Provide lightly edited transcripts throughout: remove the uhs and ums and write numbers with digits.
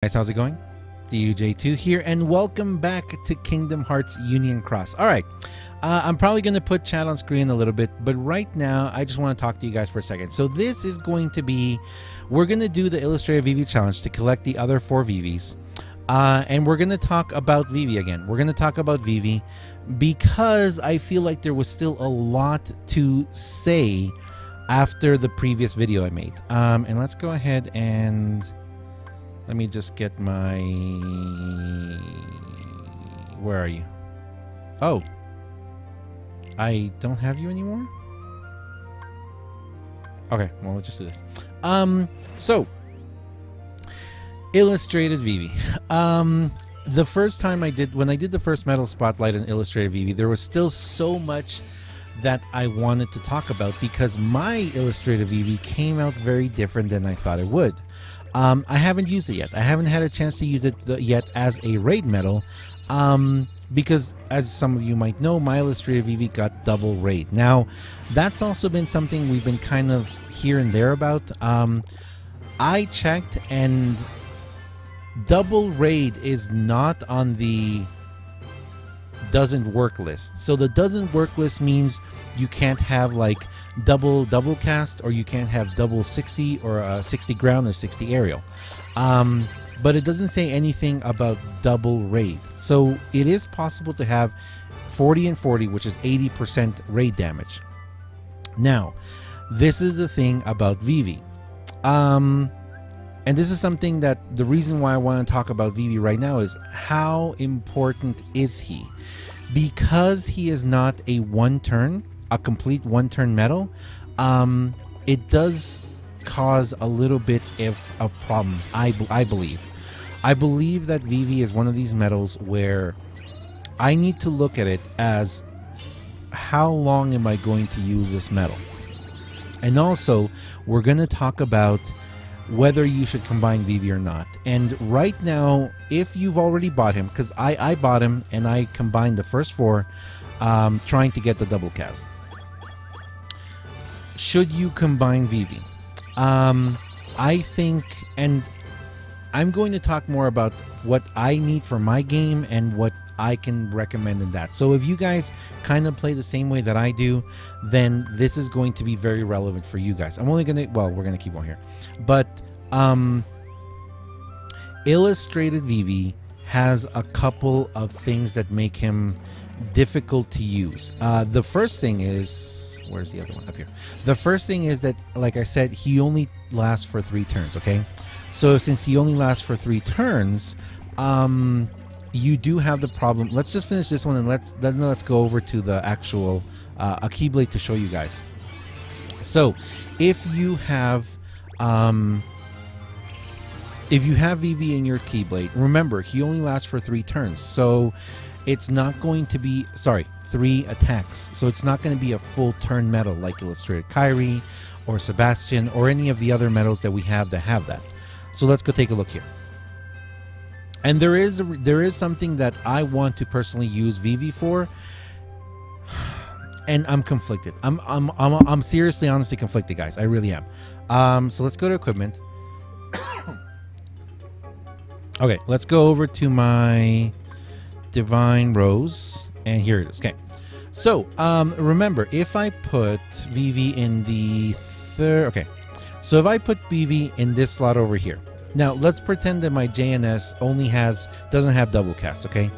Guys, how's it going? DUJ2 here, and welcome back to Kingdom Hearts Union Cross. Alright, I'm probably going to put chat on screen a little bit, but right now I just want to talk to you guys for a second. So this is going to be, we're going to do the Illustrated Vivi challenge to collect the other 4 Vivis. And we're going to talk about Vivi again. We're going to talk about Vivi because I feel like there was still a lot to say after the previous video I made. And let's go ahead and... let me just get my... where are you? Oh. I don't have you anymore? Okay, well, let's just do this. So. Illustrated Vivi. The first time when I did the first Metal Spotlight on Illustrated Vivi, there was still so much that I wanted to talk about because my Illustrated Vivi came out very different than I thought it would. I haven't used it yet. I haven't had a chance to use it yet as a raid medal because, as some of you might know, my Illustrated Vivi got double raid. Now, that's also been something we've been kind of here and there about. I checked, and double raid is not on the doesn't work list. So the doesn't work list means you can't have like double cast, or you can't have double 60 or 60 ground or 60 aerial. But it doesn't say anything about double raid. So it is possible to have 40 and 40, which is 80% raid damage. Now, this is the thing about Vivi. And this is something that the reason why I want to talk about Vivi right now is how important is he? Because he is not a complete one-turn medal, it does cause a little bit of problems, I believe. I believe that Vivi is one of these medals where I need to look at it as how long am I going to use this medal? And also, we're going to talk about whether you should combine Vivi or not. And right now, if you've already bought him, because I bought him and I combined the first 4 trying to get the double cast. Should you combine Vivi? I think, and I'm going to talk more about what I need for my game and what I can recommend in that. So if you guys kind of play the same way that I do, then this is going to be very relevant for you guys. I'm only going to, well, we're going to keep on here. But Illustrated Vivi has a couple of things that make him difficult to use. The first thing is, where's the other one? Up here. The first thing is that, like I said, he only lasts for 3 turns, okay? So since he only lasts for 3 turns, you do have the problem. Let's just finish this one and let's go over to the actual a Keyblade to show you guys. So if you have Vivi in your Keyblade, remember he only lasts for 3 turns, so it's not going to be 3 attacks, so it's not going to be a full turn medal like Illustrated Kairi or Sebastian or any of the other medals that we have that have that. So let's go take a look here. And there is something that I want to personally use Vivi for, and I'm conflicted. I'm seriously, honestly conflicted, guys. I really am. So let's go to equipment. Okay, let's go over to my Divine Rose, and here it is. Okay, so remember, if I put Vivi in the third, okay, so if I put Vivi in this slot over here. Now, let's pretend that my JNS only doesn't have double cast, okay?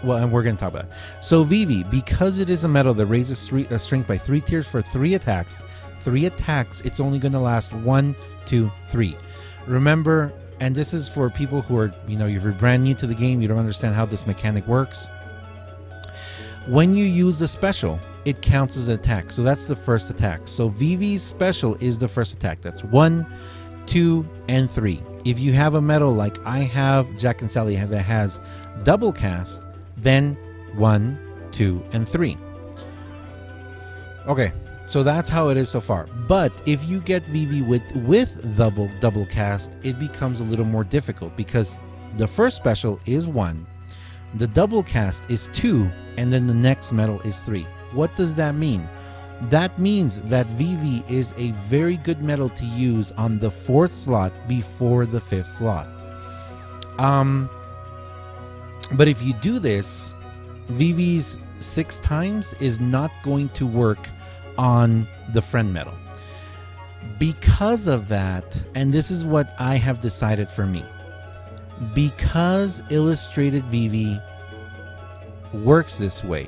Well, and we're going to talk about it. So Vivi, because it is a medal that raises strength by 3 tiers for 3 attacks, it's only going to last 1, 2, 3. Remember, and this is for people who are, if you're brand new to the game, you don't understand how this mechanic works. When you use a special, it counts as an attack. So that's the first attack. So Vivi's special is the first attack. That's 1, 2, and 3. If you have a medal like I have, Jack and Sally, that has double cast, then 1, 2, and 3. Okay, so that's how it is so far. But if you get Vivi with double cast, it becomes a little more difficult because the first special is 1, the double cast is 2, and then the next medal is 3. What does that mean? That means that Vivi is a very good medal to use on the 4th slot before the 5th slot. But if you do this, Vivi's 6 times is not going to work on the friend medal. Because of that, and this is what I have decided for me, because Illustrated Vivi works this way,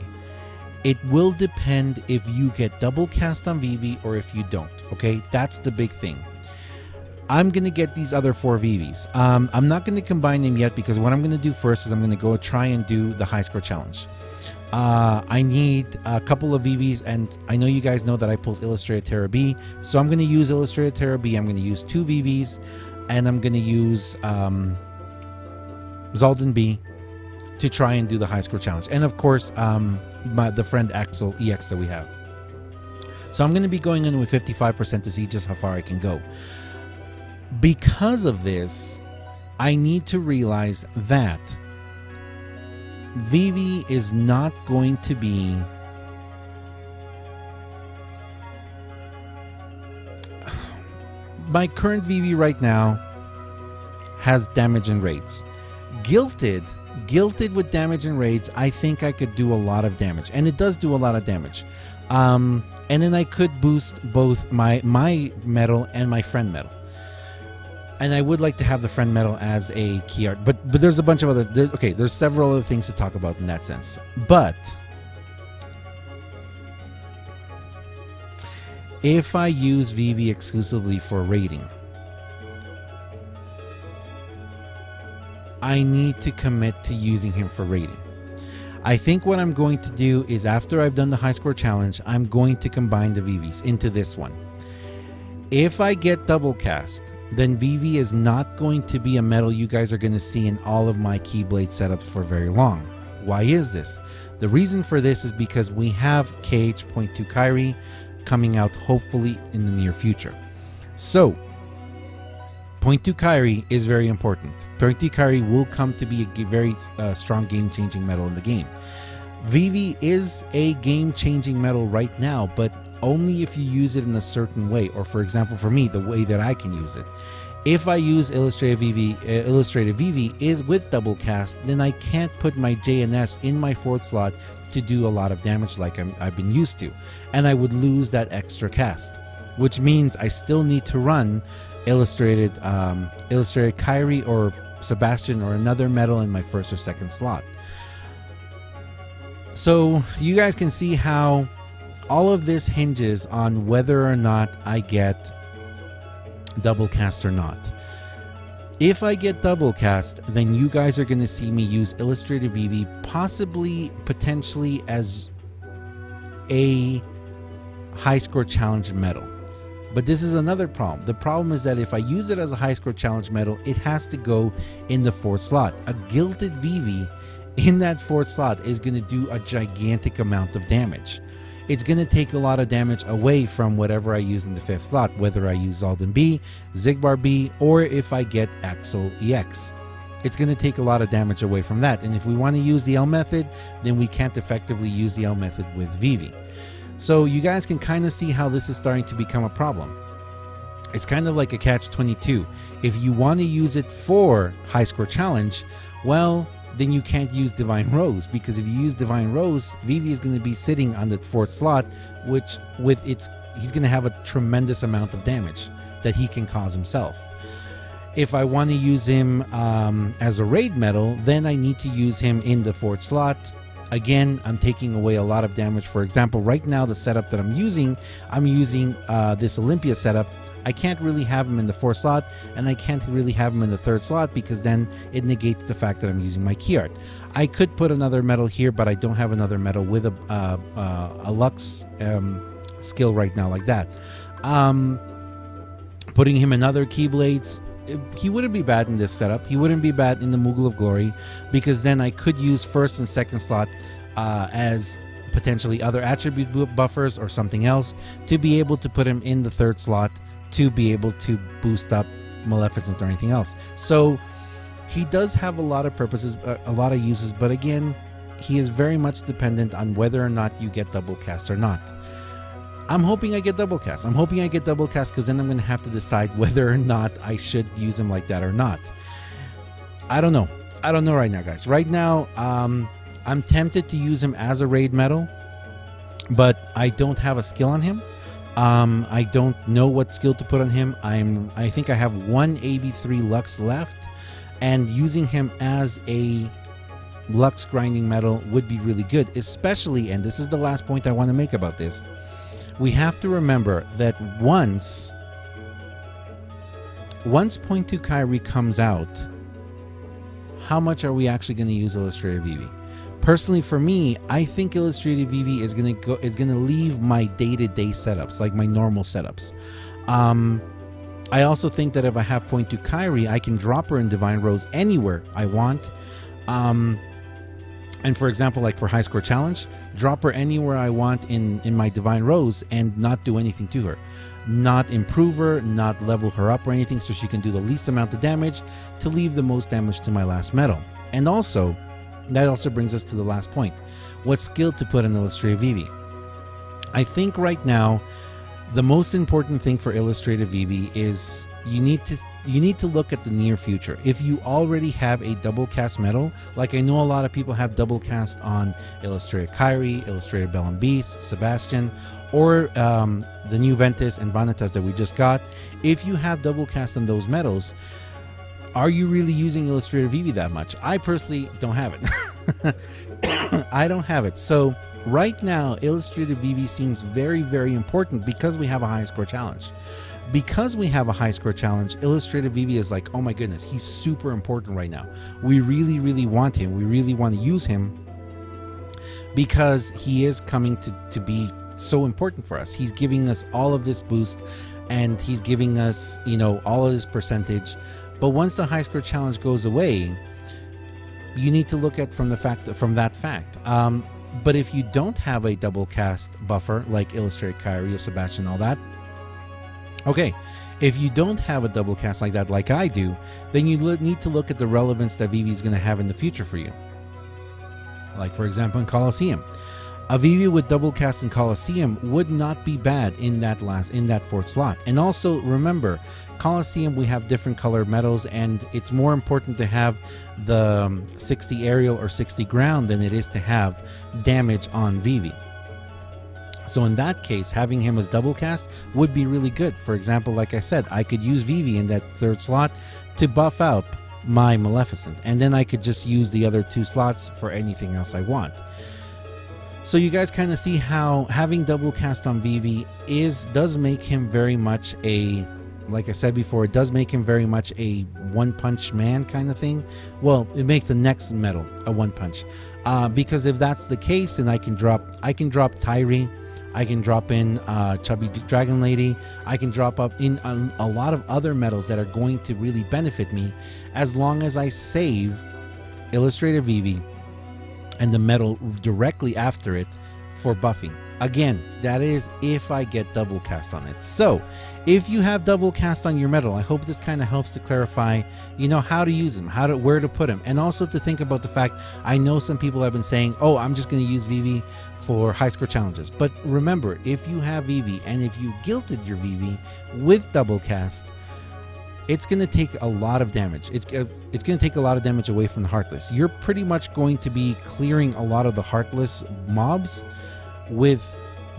it will depend if you get double cast on Vivi or if you don't. Okay, that's the big thing. I'm going to get these other 4 Vivis. I'm not going to combine them yet, because what I'm going to do first is I'm going to go try and do the high score challenge. I need a couple of Vivis, and I know you guys know that I pulled Illustrated Terra B, so I'm going to use Illustrated Terra B. I'm going to use 2 Vivis, and I'm going to use Zaldin B to try and do the high score challenge. And of course, the friend Axel EX that we have. So I'm going to be going in with 55% to see just how far I can go. Because of this, I need to realize that Vivi is not going to be my current Vivi right now has damage and raids. Gilted with damage and raids, I think I could do a lot of damage, and it does do a lot of damage. And then I could boost both my medal and my friend medal. And I would like to have the friend medal as a key art, but there's a bunch of other, there's several other things to talk about in that sense. But if I use Vivi exclusively for raiding, I need to commit to using him for raiding. I think what I'm going to do is, after I've done the high score challenge, I'm going to combine the Vivis into this one. If I get double cast, then Vivi is not going to be a medal you guys are going to see in all of my Keyblade setups for very long. Why is this? The reason for this is because we have KH.2 Kairi coming out hopefully in the near future. So, 0.2 Kairi is very important. 0.2 Kairi will come to be a very strong game-changing medal in the game. Vivi is a game-changing medal right now, but only if you use it in a certain way, or for example for me, the way that I can use it. If I use Illustrated Vivi is with double cast, then I can't put my JNS in my 4th slot to do a lot of damage like I've been used to, and I would lose that extra cast, which means I still need to run Illustrated Kairi or Sebastian or another medal in my 1st or 2nd slot. So you guys can see how all of this hinges on whether or not I get double cast or not. If I get double cast, then you guys are going to see me use Illustrated Vivi, potentially as a high score challenge medal. But this is another problem. The problem is that if I use it as a high score challenge medal, it has to go in the 4th slot. A gilded Vivi in that 4th slot is going to do a gigantic amount of damage. It's going to take a lot of damage away from whatever I use in the 5th slot, whether I use Alden B, Zigbar B, or if I get Axel EX. It's going to take a lot of damage away from that. And if we want to use the L method, then we can't effectively use the L method with Vivi. So you guys can kind of see how this is starting to become a problem. It's kind of like a catch-22. If you want to use it for high score challenge, well, then you can't use Divine Rose, because if you use Divine Rose, Vivi is going to be sitting on the 4th slot, which he's going to have a tremendous amount of damage that he can cause himself. If I want to use him as a raid medal, then I need to use him in the 4th slot. Again, I'm taking away a lot of damage. For example, right now the setup that I'm using this Olympia setup. I can't really have him in the 4th slot, and I can't really have him in the 3rd slot, because then it negates the fact that I'm using my key art. I could put another medal here, but I don't have another medal with a Lux skill right now like that. Putting him in other Keyblades, he wouldn't be bad in this setup. He wouldn't be bad in the Moogle of Glory, because then I could use 1st and 2nd slot as potentially other attribute buffers or something else to be able to put him in the 3rd slot to be able to boost up Maleficent or anything else. So he does have a lot of purposes, a lot of uses, but again, he is very much dependent on whether or not you get double cast or not. I'm hoping I get double cast. I'm hoping I get double cast, because then I'm going to have to decide whether or not I should use him like that or not. I don't know. I don't know right now, guys. Right now, I'm tempted to use him as a raid medal, but I don't have a skill on him. I don't know what skill to put on him. I think I have one AB3 Lux left, and using him as a Lux grinding medal would be really good, especially, and this is the last point I want to make about this, we have to remember that once 0.2 Kyrie comes out, how much are we actually going to use Illustrator Vivi? Personally, for me, I think Illustrator Vivi is going to leave my day-to-day setups, like my normal setups. I also think that if I have 0.2 Kyrie, I can drop her in Divine Rose anywhere I want. And for example, like for High Score Challenge, drop her anywhere I want in my Divine Rose and not do anything to her. Not improve her, not level her up or anything, so she can do the least amount of damage to leave the most damage to my last medal. And also, that also brings us to the last point. What skill to put in Illustrator Vivi? I think right now, the most important thing for Illustrator Vivi is you need to look at the near future. If you already have a double cast medal, like I know a lot of people have double cast on Illustrator Kyrie, Illustrator Belle and Beast, Sebastian, or the new Ventus and Vanitas that we just got. If you have double cast on those medals, are you really using Illustrator Vivi that much? I personally don't have it. I don't have it. So right now, Illustrator Vivi seems very, very important because we have a high score challenge. Because we have a high score challenge, Illustrator Vivi is like, oh my goodness, he's super important right now. We really, really want him. We really want to use him because he is coming to be so important for us. He's giving us all of this boost and he's giving us, you know, all of this percentage. But once the high score challenge goes away, you need to look at from that fact. But if you don't have a double cast buffer like Illustrator Kyrie or Sebastian, all that, okay, if you don't have a double cast like that, like I do, then you need to look at the relevance that Vivi is going to have in the future for you. Like for example, in Colosseum, a Vivi with double cast in Colosseum would not be bad in that fourth slot. And also remember, Colosseum, we have different color medals, and it's more important to have the 60 aerial or 60 ground than it is to have damage on Vivi. So in that case, having him as double cast would be really good. For example, like I said, I could use Vivi in that third slot to buff out my Maleficent, and then I could just use the other two slots for anything else I want. So you guys kind of see how having double cast on Vivi does make him very much a, like I said before, it does make him very much a one-punch man kind of thing. Well, it makes the next medal a one-punch. Because if that's the case, then I can drop Tyree, I can drop in Chubby Dragon Lady, I can drop up in a lot of other medals that are going to really benefit me as long as I save Illustrator Vivi and the medal directly after it for buffing. Again, that is if I get double cast on it. So if you have double cast on your medal, I hope this kind of helps to clarify, you know, how to use them, where to put them, and also to think about the fact, I know some people have been saying, oh, I'm just going to use Vivi for high score challenges. But remember, if you have Vivi and if you guilted your Vivi with double cast, it's going to take a lot of damage. It's going to take a lot of damage away from the Heartless. You're pretty much going to be clearing a lot of the Heartless mobs with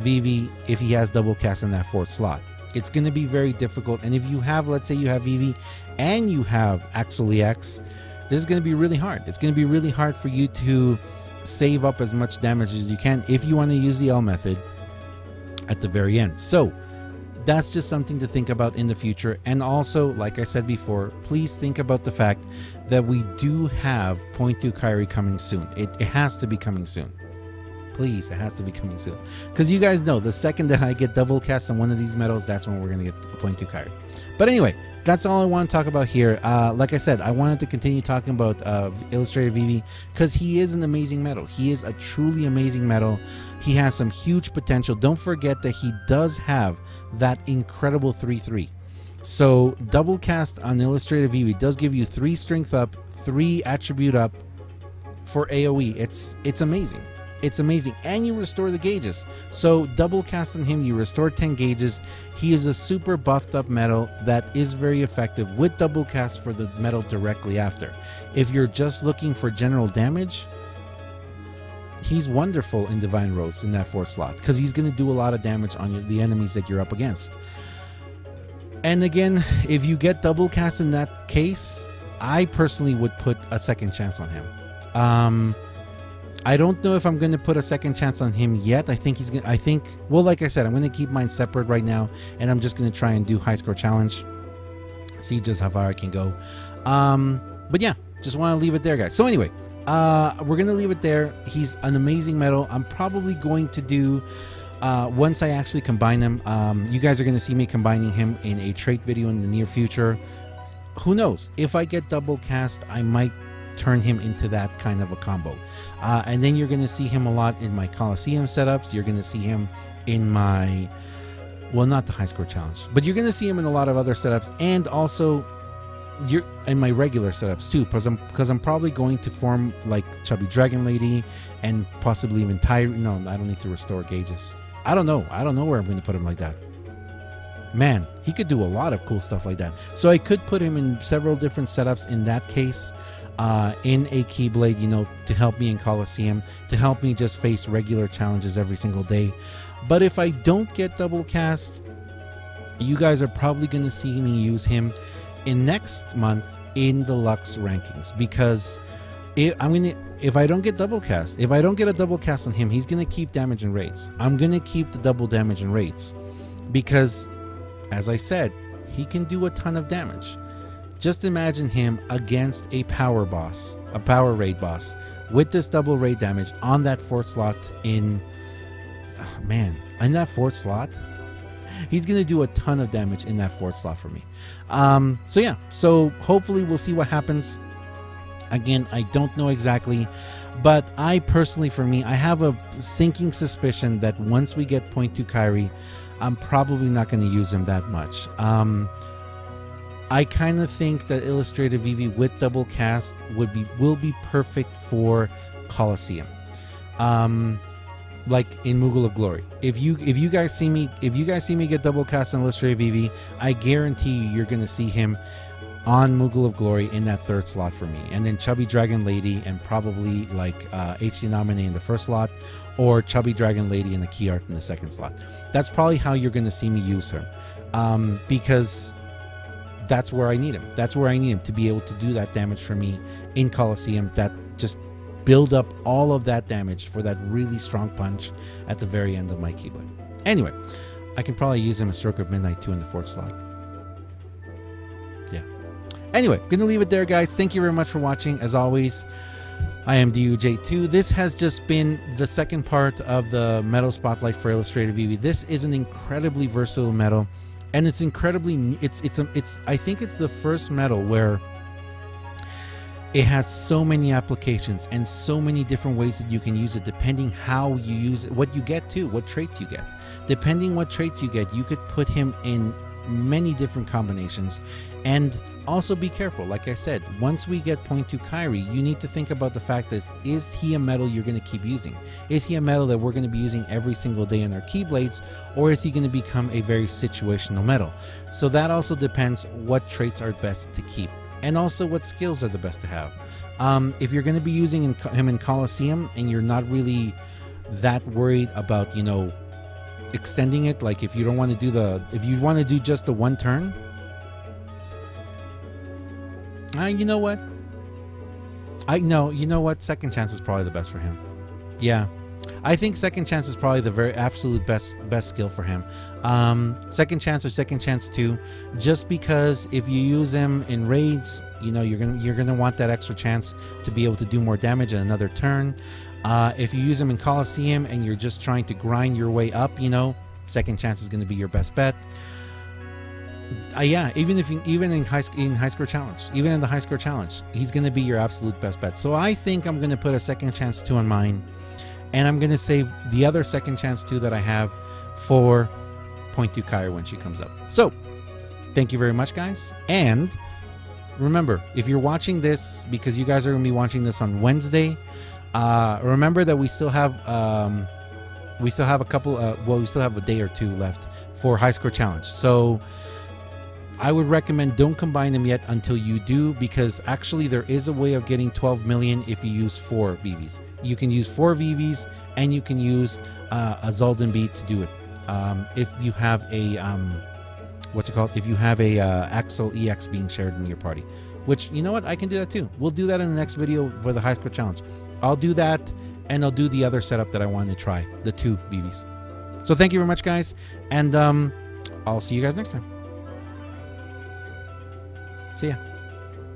Vivi if he has double cast in that fourth slot. It's going to be very difficult. And if you have, let's say you have Vivi and you have Axel EX, this is going to be really hard. It's going to be really hard for you to save up as much damage as you can if you want to use the L method at the very end. So that's just something to think about in the future. And also, like I said before, please think about the fact that we do have 0.2 Kyrie coming soon. It has to be coming soon. Please, it has to be coming soon. Because you guys know, the second that I get double cast on one of these medals, that's when we're going to get 0.2 Kyrie. But anyway, that's all I want to talk about here. Like I said, I wanted to continue talking about Illustrator Vivi because he is an amazing medal. He is a truly amazing medal. He has some huge potential. Don't forget that he does have that incredible 3-3. So double cast on Illustrator Vivi does give you 3 strength up, 3 attribute up for AoE. It's amazing. It's amazing. And you restore the gauges. So double cast on him, you restore 10 gauges. He is a super buffed up medal that is very effective with double cast for the medal directly after. If you're just looking for general damage, he's wonderful in Divine Rose in that 4th slot, because he's going to do a lot of damage on the enemies that you're up against. And again, if you get double cast in that case, I personally would put a second chance on him. I don't know if I'm going to put a second chance on him yet. I think he's going to, well, like I said, I'm going to keep mine separate right now, and I'm just going to try and do high score challenge. See just how far I can go. But yeah, just want to leave it there, guys. So anyway, we're going to leave it there. He's an amazing medal. I'm probably going to do, once I actually combine them, you guys are going to see me combining him in a trait video in the near future. Who knows? If I get double cast, I might turn him into that kind of a combo. And then you're going to see him a lot in my Coliseum setups. You're going to see him in my, well, not the high score challenge, but you're going to see him in a lot of other setups, and also you're in my regular setups too, because I'm probably going to form like Chubby Dragon Lady and possibly even no, I don't need to restore gauges. I don't know where I'm going to put him like that. Man, he could do a lot of cool stuff like that. So I could put him in several different setups in that case, in a Keyblade, you know, to help me in Coliseum, to help me just face regular challenges every single day. But if I don't get double cast, you guys are probably going to see me use him in next month in the Lux rankings, because if I don't get double cast, if I don't get a double cast on him, he's going to keep damage and raids. I'm going to keep the double damage and raids, because as I said, he can do a ton of damage. Just imagine him against a power boss, a power raid boss, with this double raid damage on that 4th slot in, oh man, in that 4th slot, he's going to do a ton of damage in that 4th slot for me. So yeah, so hopefully we'll see what happens. Again, I don't know exactly, but I personally, for me, I have a sinking suspicion that once we get 0.2 Kairi, I'm probably not going to use him that much. I kind of think that Illustrated Vivi with double cast will be perfect for Coliseum, like in Moogle of Glory. If you guys see me get double cast on Illustrated Vivi, I guarantee you're going to see him on Moogle of Glory in that 3rd slot for me, and then Chubby Dragon Lady and probably like HD Nominee in the 1st slot, or Chubby Dragon Lady and the Key Art in the 2nd slot. That's probably how you're going to see me use her, because that's where I need him. That's where I need him to be able to do that damage for me in Coliseum, that just build up all of that damage for that really strong punch at the very end of my Keyblade. Anyway, I can probably use him a Stroke of Midnight too in the 4th slot. Yeah. Anyway, gonna leave it there, guys. Thank you very much for watching. As always, I am DUJ2. This has just been the second part of the medal spotlight for Illustrated Vivi. This is an incredibly versatile medal, and it's incredibly, I think it's the first medal where it has so many applications and so many different ways that you can use it, depending how you use it, what you get too, what traits you get. Depending what traits you get, you could put him in many different combinations. And also be careful, like I said, once we get 0.2 Kairi, you need to think about the fact that is he a medal you're going to keep using? Is he a medal that we're going to be using every single day in our Keyblades, or is he going to become a very situational medal? So that also depends what traits are best to keep, and also what skills are the best to have. If you're going to be using him in Coliseum and you're not really that worried about, you know, extending it, like if you don't want to do if you want to do just the one turn, you know what? You know what? Second chance is probably the best for him. Yeah, I think second chance is probably the very absolute best skill for him. Second chance or second chance 2, just because if you use him in raids, you know, you're gonna want that extra chance to be able to do more damage in another turn. If you use him in Coliseum and you're just trying to grind your way up, you know, second chance is going to be your best bet. Yeah, even in high score challenge, even in the high score challenge, he's going to be your absolute best bet. So I think I'm going to put a second chance 2 on mine, and I'm going to save the other second chance 2 that I have for 0.2 Kairi when she comes up. So thank you very much, guys, and remember, if you're watching this, because you guys are going to be watching this on Wednesday, Remember that we still have a couple. Well, we still have a day or two left for high score challenge. So I would recommend don't combine them yet until you do, because actually there is a way of getting 12 million if you use 4 Vivis. You can use 4 Vivis, and you can use a Zolden bead to do it. If you have a what's it called? If you have a Axel EX being shared in your party, which, you know what, I can do that too. We'll do that in the next video for the high score challenge. I'll do that, and I'll do the other setup that I wanted to try, the 2 Vivis. So thank you very much, guys, and I'll see you guys next time. See ya.